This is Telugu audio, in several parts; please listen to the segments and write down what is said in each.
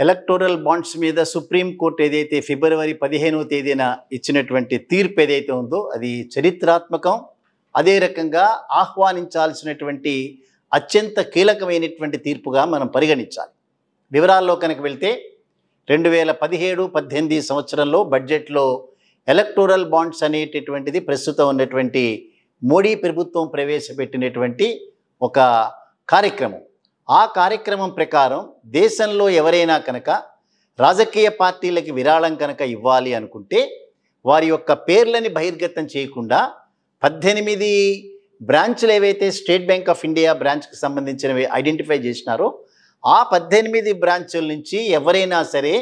ఎలక్టోరల్ బాండ్స్ మీద సుప్రీం కోర్టు ఏదైతే ఫిబ్రవరి 15వ తేదీన ఇచ్చినటువంటి తీర్పు ఏదైతే ఉందో అది చరిత్రాత్మకం. అదే రకంగా ఆహ్వానించాల్సినటువంటి అత్యంత కీలకమైనటువంటి తీర్పుగా మనం పరిగణించాలి. వివరాల్లో కనుక వెళ్తే 2017-18 సంవత్సరంలో బడ్జెట్లో ఎలక్టోరల్ బాండ్స్ అనేటటువంటిది ప్రస్తుతం ఉన్నటువంటి మోడీ ప్రభుత్వం ప్రవేశపెట్టినటువంటి ఒక కార్యక్రమం. ఆ కార్యక్రమం ప్రకారం దేశంలో ఎవరైనా కనుక రాజకీయ పార్టీలకి విరాళం కనుక ఇవ్వాలి అనుకుంటే వారి యొక్క పేర్లని బహిర్గతం చేయకుండా 18 బ్రాంచ్లు ఏవైతే స్టేట్ బ్యాంక్ ఆఫ్ ఇండియా బ్రాంచ్కి సంబంధించినవి ఐడెంటిఫై చేసినారో ఆ 18 బ్రాంచుల నుంచి ఎవరైనా సరే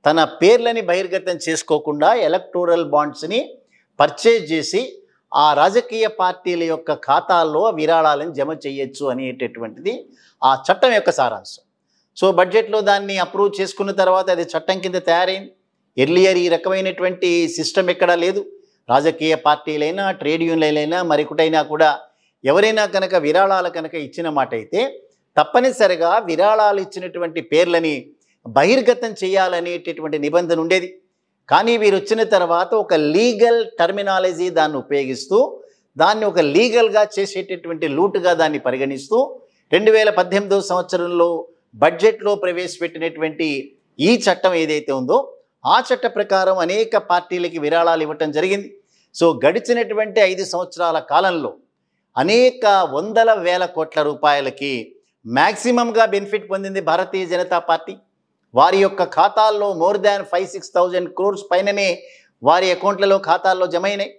తన పేర్లని బహిర్గతం చేసుకోకుండా ఎలక్టోరల్ బాండ్స్ని పర్చేజ్ చేసి ఆ రాజకీయ పార్టీల యొక్క ఖాతాల్లో విరాళాలను జమ చేయొచ్చు అనేటటువంటిది ఆ చట్టం యొక్క సారాంశం. సో బడ్జెట్లో దాన్ని అప్రూవ్ చేసుకున్న తర్వాత అది చట్టం కింద తయారైంది. ఎర్లియర్ ఈ రకమైనటువంటి సిస్టమ్ ఎక్కడా లేదు. రాజకీయ పార్టీలైనా ట్రేడ్ యూనియన్లైనా మరికొటైనా కూడా ఎవరైనా కనుక విరాళాలు కనుక ఇచ్చిన మాట అయితే తప్పనిసరిగా విరాళాలు ఇచ్చినటువంటి పేర్లని బహిర్గతం చేయాలనేటటువంటి నిబంధన ఉండేది. కానీ వీరు వచ్చిన తర్వాత ఒక లీగల్ టర్మినాలజీ దాన్ని ఉపయోగిస్తూ దాన్ని ఒక లీగల్గా చేసేటటువంటి లూటుగా దాన్ని పరిగణిస్తూ 2018 సంవత్సరంలో బడ్జెట్లో ప్రవేశపెట్టినటువంటి ఈ చట్టం ఏదైతే ఉందో ఆ చట్ట ప్రకారం అనేక పార్టీలకి విరాళాలు ఇవ్వటం జరిగింది. సో గడిచినటువంటి 5 సంవత్సరాల కాలంలో అనేక వందల వేల కోట్ల రూపాయలకి మ్యాక్సిమంగా బెనిఫిట్ పొందింది భారతీయ జనతా పార్టీ. వారి యొక్క ఖాతాల్లో మోర్ దాన్ 5-6,000 crores పైననే వారి అకౌంట్లలో ఖాతాల్లో జమ అయినాయి.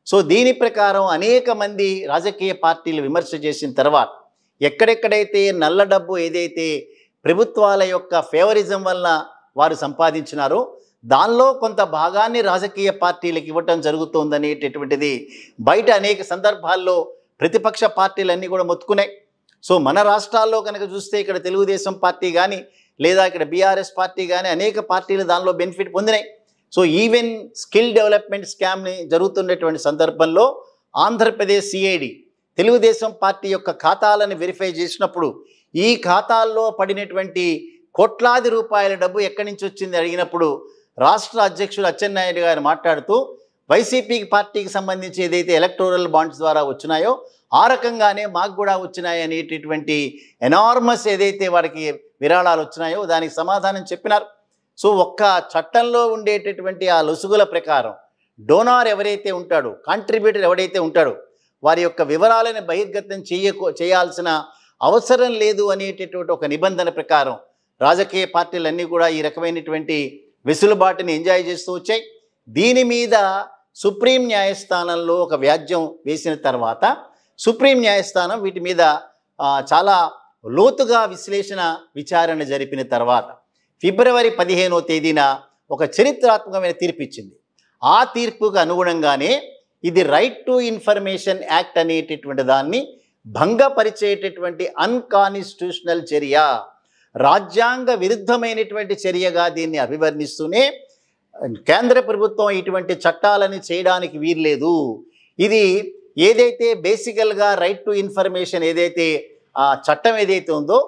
సో దీని ప్రకారం అనేక మంది రాజకీయ పార్టీలు విమర్శ చేసిన తర్వాత ఎక్కడెక్కడైతే నల్ల డబ్బు ఏదైతే ప్రభుత్వాల యొక్క ఫేవరిజం వలన వారు సంపాదించినారో దానిలో కొంత భాగాన్ని రాజకీయ పార్టీలకు ఇవ్వటం జరుగుతుందనేటటువంటిది బయట అనేక సందర్భాల్లో ప్రతిపక్ష పార్టీలన్నీ కూడా మొత్తుకున్నాయి. సో మన రాష్ట్రాల్లో కనుక చూస్తే ఇక్కడ తెలుగుదేశం పార్టీ కానీ లేదా ఇక్కడ బీఆర్ఎస్ పార్టీ కానీ అనేక పార్టీలు దానిలో బెనిఫిట్ పొందినాయి. సో ఈవెన్ స్కిల్ డెవలప్మెంట్ స్కామ్ని జరుగుతున్నటువంటి సందర్భంలో ఆంధ్రప్రదేశ్ సిఐడి తెలుగుదేశం పార్టీ యొక్క ఖాతాలను వెరిఫై చేసినప్పుడు ఈ ఖాతాల్లో పడినటువంటి కోట్లాది రూపాయల డబ్బు ఎక్కడి నుంచి వచ్చింది అడిగినప్పుడు రాష్ట్ర అధ్యక్షుడు అచ్చెన్నాయుడు గారు మాట్లాడుతూ వైసీపీ పార్టీకి సంబంధించి ఏదైతే ఎలక్టోరల్ బాండ్స్ ద్వారా వచ్చినాయో ఆ రకంగానే మాకు కూడా వచ్చినాయి అనేటటువంటి ఎనార్మస్ ఏదైతే వాడికి విరాళాలు వచ్చినాయో దానికి సమాధానం చెప్పినారు. సో ఒక్క చట్టంలో ఉండేటటువంటి ఆ లొసుగుల ప్రకారం డోనార్ ఎవరైతే ఉంటాడో కాంట్రిబ్యూటర్ ఎవరైతే ఉంటాడో వారి యొక్క వివరాలను బహిర్గతం చేయాల్సిన అవసరం లేదు అనేటటువంటి ఒక నిబంధన ప్రకారం రాజకీయ పార్టీలన్నీ కూడా ఈ రకమైనటువంటి వెసులుబాటుని ఎంజాయ్ చేస్తూ వచ్చాయి. దీని మీద సుప్రీం న్యాయస్థానంలో ఒక వ్యాజ్యం వేసిన తర్వాత సుప్రీం న్యాయస్థానం వీటి మీద చాలా లోతుగా విచారణ జరిపిన తర్వాత ఫిబ్రవరి 15వ తేదీన ఒక చరిత్రాత్మకమైన తీర్పు ఇచ్చింది. ఆ తీర్పుకు అనుగుణంగానే ఇది రైట్ టు ఇన్ఫర్మేషన్ యాక్ట్ అనేటటువంటి దాన్ని భంగపరిచేటటువంటి అన్కాన్స్టిట్యూషనల్ చర్య, రాజ్యాంగ విరుద్ధమైనటువంటి చర్యగా దీన్ని అభివర్ణిస్తూనే కేంద్ర ప్రభుత్వం ఇటువంటి చట్టాలని చేయడానికి వీల్లేదు. ఇది ఏదైతే బేసికల్గా రైట్ టు ఇన్ఫర్మేషన్ ఏదైతే ఆ చట్టం ఏదైతే ఉందో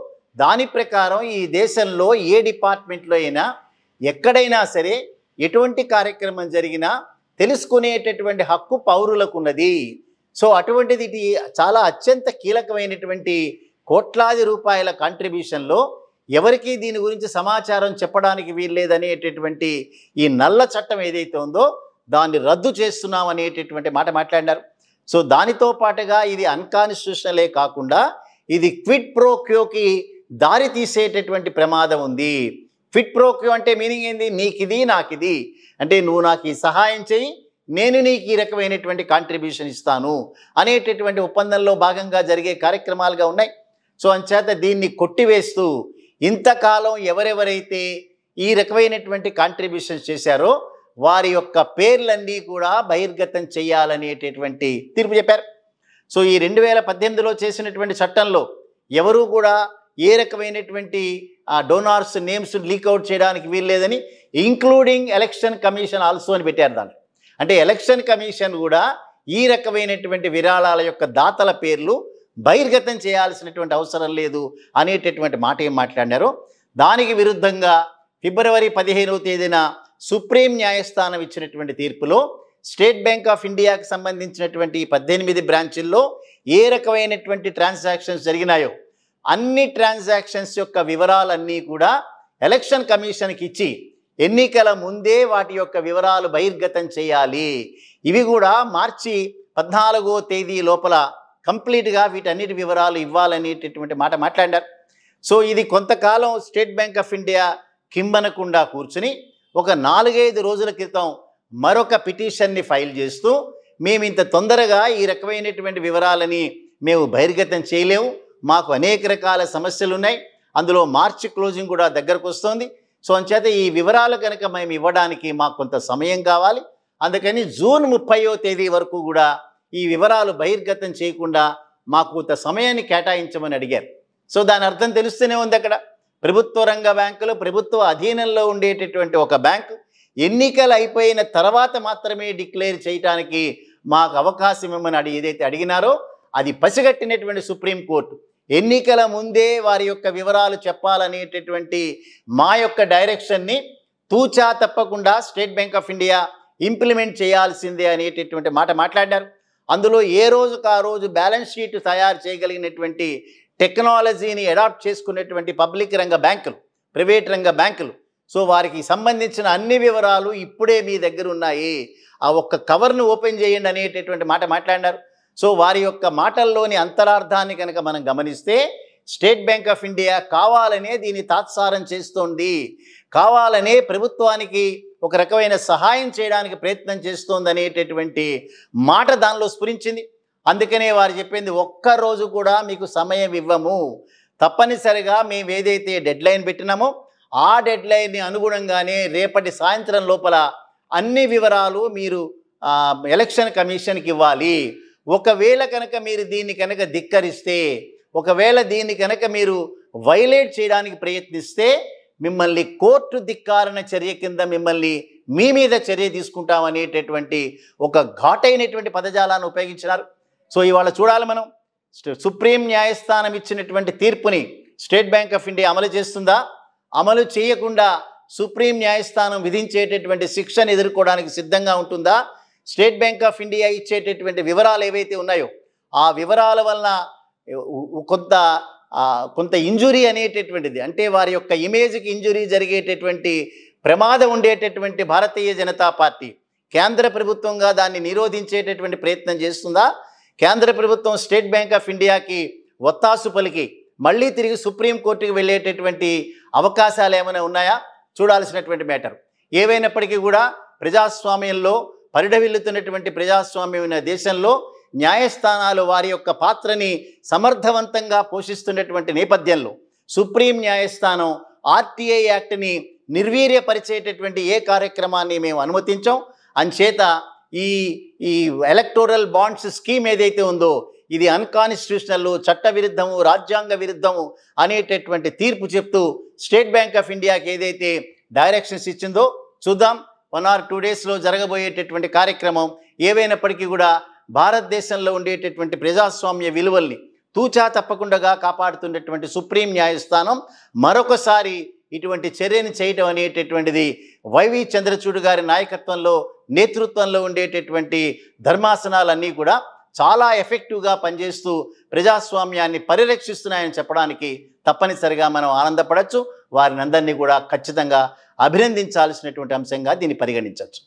దాని ప్రకారం ఈ దేశంలో ఏ డిపార్ట్మెంట్లో అయినా ఎక్కడైనా సరే ఎటువంటి కార్యక్రమం జరిగినా తెలుసుకునేటటువంటి హక్కు పౌరులకు ఉన్నది. సో అటువంటిది ఇది చాలా అత్యంత కీలకమైనటువంటి కోట్లాది రూపాయల కాంట్రిబ్యూషన్లో ఎవరికి దీని గురించి సమాచారం చెప్పడానికి వీల్లేదనేటటువంటి ఈ నల్ల చట్టం ఏదైతే ఉందో దాన్ని రద్దు చేస్తున్నాం అనేటటువంటి మాట మాట్లాడినారు. సో దానితో పాటుగా ఇది అన్కాన్స్టిట్యూషనలే కాకుండా ఇది క్విడ్ ప్రో క్యోకి దారి తీసేటటువంటి ప్రమాదం ఉంది. క్విడ్ ప్రో క్యో అంటే మీనింగ్ ఏంది? నీకిది నాకిది అంటే నువ్వు నాకు ఈ సహాయం చేయి, నేను నీకు ఈ రకమైనటువంటి కాంట్రిబ్యూషన్ ఇస్తాను అనేటటువంటి ఒప్పందంలో భాగంగా జరిగే కార్యక్రమాలుగా ఉన్నాయి. సో అంచేత దీన్ని కొట్టివేస్తూ ఇంతకాలం ఎవరెవరైతే ఈ రకమైనటువంటి కాంట్రిబ్యూషన్స్ చేశారో వారి యొక్క పేర్లన్నీ కూడా బహిర్గతం చేయాలనేటటువంటి తీర్పు చెప్పారు. సో ఈ 2018లో చేసినటువంటి చట్టంలో ఎవరూ కూడా ఏ రకమైనటువంటి డోనార్స్ నేమ్స్ లీక్అవుట్ చేయడానికి వీల్లేదని ఇంక్లూడింగ్ ఎలక్షన్ కమిషన్ ఆల్సో అని పెట్టారు దాంట్లో. అంటే ఎలక్షన్ కమిషన్ కూడా ఈ రకమైనటువంటి విరాళాల యొక్క దాతల పేర్లు బహిర్గతం చేయాల్సినటువంటి అవసరం లేదు అనేటటువంటి మాట ఏం మాట్లాడారో దానికి విరుద్ధంగా ఫిబ్రవరి 15వ తేదీన సుప్రీం న్యాయస్థానం ఇచ్చినటువంటి తీర్పులో స్టేట్ బ్యాంక్ ఆఫ్ ఇండియాకి సంబంధించినటువంటి 18 బ్రాంచుల్లో ఏ రకమైనటువంటి ట్రాన్సాక్షన్స్ జరిగినాయో అన్ని ట్రాన్సాక్షన్స్ యొక్క వివరాలన్నీ కూడా ఎలక్షన్ కమిషన్కి ఇచ్చి ఎన్నికల ముందే వాటి యొక్క వివరాలు బహిర్గతం చేయాలి. ఇవి కూడా మార్చి 14వ తేదీ లోపల కంప్లీట్గా వీటన్నిటి వివరాలు ఇవ్వాలనేటటువంటి మాట మాట్లాడారు. సో ఇది కొంతకాలం స్టేట్ బ్యాంక్ ఆఫ్ ఇండియా కింబనకుండా కూర్చుని ఒక 4-5 రోజుల క్రితం మరొక పిటిషన్ని ఫైల్ చేస్తూ మేము ఇంత తొందరగా ఈ రకమైనటువంటి వివరాలని మేము బహిర్గతం చేయలేము, మాకు అనేక రకాల సమస్యలు ఉన్నాయి, అందులో మార్చి క్లోజింగ్ కూడా దగ్గరకు వస్తుంది, సో అంచేత ఈ వివరాలు కనుక మేము ఇవ్వడానికి మాకు కొంత సమయం కావాలి, అందుకని జూన్ 30వ తేదీ వరకు కూడా ఈ వివరాలు బహిర్గతం చేయకుండా మాకు కొంత సమయాన్ని కేటాయించమని అడిగారు. సో దాని అర్థం తెలుస్తూనే ఉంది. అక్కడ ప్రభుత్వ రంగ బ్యాంకులు, ప్రభుత్వ అధీనంలో ఉండేటటువంటి ఒక బ్యాంకు ఎన్నికలు అయిపోయిన తర్వాత మాత్రమే డిక్లేర్ చేయడానికి మాకు అవకాశం ఇవ్వమని ఏదైతే అడిగినారో అది పసిగట్టినటువంటి సుప్రీంకోర్టు ఎన్నికల ముందే వారి యొక్క వివరాలు చెప్పాలనేటటువంటి మా యొక్క డైరెక్షన్ని తూచా తప్పకుండా state bank of India implement చేయాల్సిందే అనేటటువంటి మాట మాట్లాడారు. అందులో ఏ రోజుకు ఆ రోజు బ్యాలెన్స్ షీట్ తయారు చేయగలిగినటువంటి టెక్నాలజీని అడాప్ట్ చేసుకున్నటువంటి పబ్లిక్ రంగ బ్యాంకులు, ప్రైవేట్ రంగ బ్యాంకులు, సో వారికి సంబంధించిన అన్ని వివరాలు ఇప్పుడే మీ దగ్గర ఉన్నాయి, ఆ ఒక్క కవర్ను ఓపెన్ చేయండి అనేటటువంటి మాట మాట్లాడారు. సో వారి యొక్క మాటల్లోని అంతరార్థాన్ని కనుక మనం గమనిస్తే స్టేట్ బ్యాంక్ ఆఫ్ ఇండియా కావాలనే దీన్ని తాత్సారం చేస్తోంది, కావాలనే ప్రభుత్వానికి ఒక రకమైన సహాయం చేయడానికి ప్రయత్నం చేస్తోంది అనేటటువంటి మాట దానిలో స్ఫురించింది. అందుకనే వారు చెప్పింది ఒక్కరోజు కూడా మీకు సమయం ఇవ్వము, తప్పనిసరిగా మేము ఏదైతే డెడ్లైన్ పెట్టినామో ఆ డెడ్లైన్ని అనుగుణంగానే రేపటి సాయంత్రం లోపల అన్ని వివరాలు మీరు ఎలక్షన్ కమిషన్కి ఇవ్వాలి. ఒకవేళ కనుక మీరు దీన్ని కనుక ధిక్కరిస్తే, ఒకవేళ దీన్ని కనుక మీరు వైలేట్ చేయడానికి ప్రయత్నిస్తే మిమ్మల్ని కోర్టు ధిక్కారణ చర్య కింద మిమ్మల్ని మీ మీద చర్య తీసుకుంటామనేటటువంటి ఒక ఘాటైనటువంటి పదజాలాన్ని ఉపయోగించినారు. సో ఇవాళ చూడాలి మనం సుప్రీం న్యాయస్థానం ఇచ్చినటువంటి తీర్పుని స్టేట్ బ్యాంక్ ఆఫ్ ఇండియా అమలు చేస్తుందా, అమలు చేయకుండా సుప్రీం న్యాయస్థానం విధించేటటువంటి శిక్షను ఎదుర్కోవడానికి సిద్ధంగా ఉంటుందా, స్టేట్ బ్యాంక్ ఆఫ్ ఇండియా ఇచ్చేటటువంటి వివరాలు ఏవైతే ఉన్నాయో ఆ వివరాల వలన కొంత ఇంజురీ అనేటటువంటిది, అంటే వారి యొక్క ఇమేజ్కి ఇంజురీ జరిగేటటువంటి ప్రమాదం ఉండేటటువంటి భారతీయ జనతా పార్టీ కేంద్ర ప్రభుత్వంగా దాన్ని నిరోధించేటటువంటి ప్రయత్నం చేస్తుందా, కేంద్ర ప్రభుత్వం స్టేట్ బ్యాంక్ ఆఫ్ ఇండియాకి ఒత్తాసు పలికి మళ్ళీ తిరిగి సుప్రీంకోర్టుకి వెళ్ళేటటువంటి అవకాశాలు ఏమైనా ఉన్నాయా చూడాల్సినటువంటి మ్యాటర్. ఏవైనప్పటికీ కూడా ప్రజాస్వామ్యంలో పరిఢవిల్లుతున్నటువంటి ప్రజాస్వామ్యమైన దేశంలో న్యాయస్థానాలు వారి యొక్క పాత్రని సమర్థవంతంగా పోషిస్తున్నటువంటి నేపథ్యంలో సుప్రీం న్యాయస్థానం ఆర్టీఐ యాక్ట్ని నిర్వీర్యపరిచేటటువంటి ఏ కార్యక్రమాన్ని మేము అనుమతించాం. అంచేత ఈ ఎలక్టోరల్ బాండ్స్ స్కీమ్ ఏదైతే ఉందో ఇది అన్కాన్స్టిట్యూషనల్, చట్టవిరుద్ధము, రాజ్యాంగ విరుద్ధము అనేటటువంటి తీర్పు చెప్తూ స్టేట్ బ్యాంక్ ఆఫ్ ఇండియాకి ఏదైతే డైరెక్షన్స్ ఇచ్చిందో చూద్దాం. 1 or 2 డేస్లో జరగబోయేటటువంటి కార్యక్రమం ఏవైనప్పటికీ కూడా భారతదేశంలో ఉండేటటువంటి ప్రజాస్వామ్య విలువల్ని తూచా తప్పకుండా కాపాడుతున్నటువంటి సుప్రీం న్యాయస్థానం మరొకసారి ఇటువంటి చర్యని చేయటం అనేటటువంటిది వైవి చంద్రచూడ్ గారి నాయకత్వంలో నేతృత్వంలో ఉండేటటువంటి ధర్మాసనాలన్నీ కూడా చాలా ఎఫెక్టివ్గా పనిచేస్తూ ప్రజాస్వామ్యాన్ని పరిరక్షిస్తున్నాయని చెప్పడానికి తప్పనిసరిగా మనం ఆనందపడవచ్చు. వారిని అందరినీ కూడా ఖచ్చితంగా అభినందించాల్సినటువంటి అంశంగా దీన్ని పరిగణించవచ్చు.